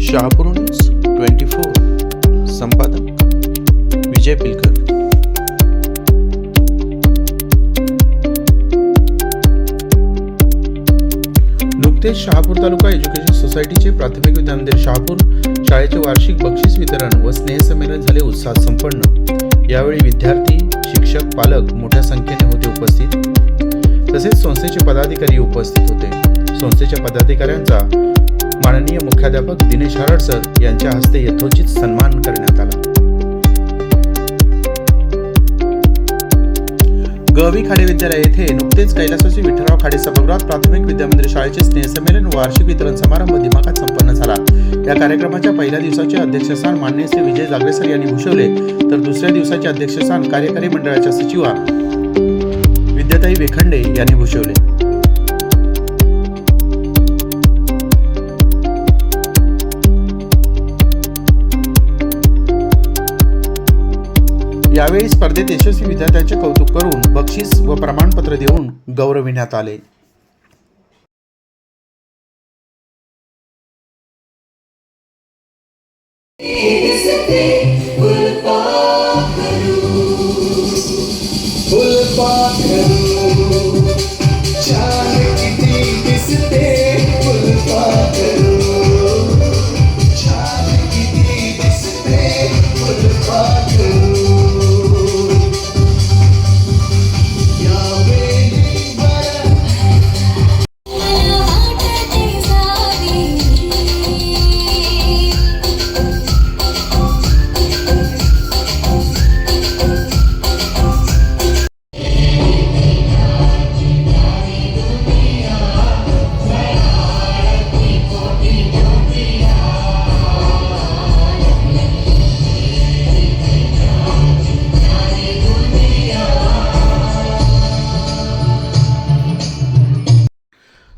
Shahapur news 24 संपादक विजय पिलकर। नुकतेच शहापूर तालुका education सोसायटीचे प्राथमिक विद्यामंदिर शहापूर शाळेचे वार्षिक बक्षीस वितरण व स्नेहसंमेलन झाले उत्साहात संपन्न। यावेळी विद्यार्थी, शिक्षक, पालक मोठ्या संख्येने होते उपस्थित। तसेच संस्थेचे पदाधिकारी उपस्थित होते। संस्थेच्या पदाधिकाऱ्यांचा माननीय मुख्याध्यापक दिनेश हराड सर यांच्या हस्ते यथोचित सन्मान करण्यात आला। गवी खाडे विद्यालय येथे नुकतेच कैलासवासी विठ्ठलराव खाडे सभागृहात प्राथमिक विद्यामंदिर शाळेचे स्नेहसंमेलन व वार्षिक वितरण समारंभ दिमाखात संपन्न झाला। या कार्यक्रमाच्या पहिल्या दिवसाचे अध्यक्षस्थान माननीय श्री विजय जागरे सर यांनी भूषवले, तर दुसऱ्या दिवसाचे अध्यक्षस्थान कार्यकारी मंडळाच्या सचिवा विद्याताई वेखंडे यांनी भूषवले। यावेळी स्पर्धेत यशस्वी विद्यार्थ्यांचे कौतुक करून बक्षीस व प्रमाणपत्र देऊन गौरविण्यात आले।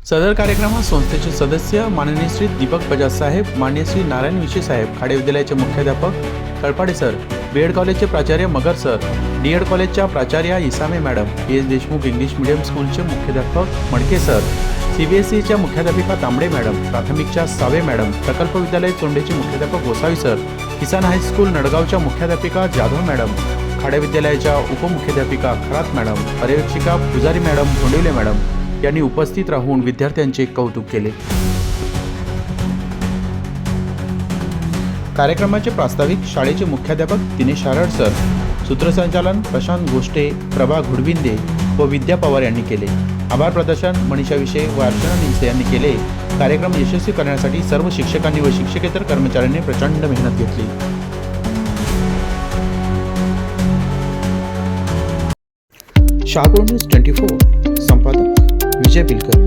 सदर कार्यक्रमात संस्थेचे सदस्य माननीय श्री दीपक बजाज साहेब, माननीय श्री नारायण विशे साहेब, खाडे विद्यालयाचे मुख्याध्यापक कळपाडे सर, बीएड कॉलेजचे प्राचार्य मगर सर, डीएड कॉलेजच्या प्राचार्या Isame madam, P S Deshmukh English medium स्कूलचे मुख्याध्यापक मडके सर, सीबीएसईच्या मुख्याध्यापिका तांबडे मॅडम, प्राथमिकच्या सावे मॅडम, प्रकल्प विद्यालय चोंडेचे मुख्याध्यापक गोसावी सर, किसान हायस्कूल नडगावच्या मुख्याध्यापिका जाधव मॅडम, खाडे विद्यालयाच्या उपमुख्याध्यापिका खरात मॅडम, पर्यवेक्षिका पुजारी मॅडम, धोंडिवले मॅडम यांनी उपस्थित राहून विद्यार्थ्यांचे कौतुक केले। कार्यक्रमाचे प्रास्ताविक शाळेचे मुख्याध्यापक दिनेश हराड सर, सूत्रसंचालन प्रशांत गोष्टे, प्रभा घुडविंदे व विद्या पवार यांनी केले। आभार प्रदर्शन मनीषा विषय व अर्चना निमसे यांनी केले। कार्यक्रम यशस्वी करण्यासाठी सर्व शिक्षकांनी व शिक्षकेतर कर्मचाऱ्यांनी प्रचंड मेहनत घेतली। शहापूर न्यूज 24 संपादक विजय पिलकर।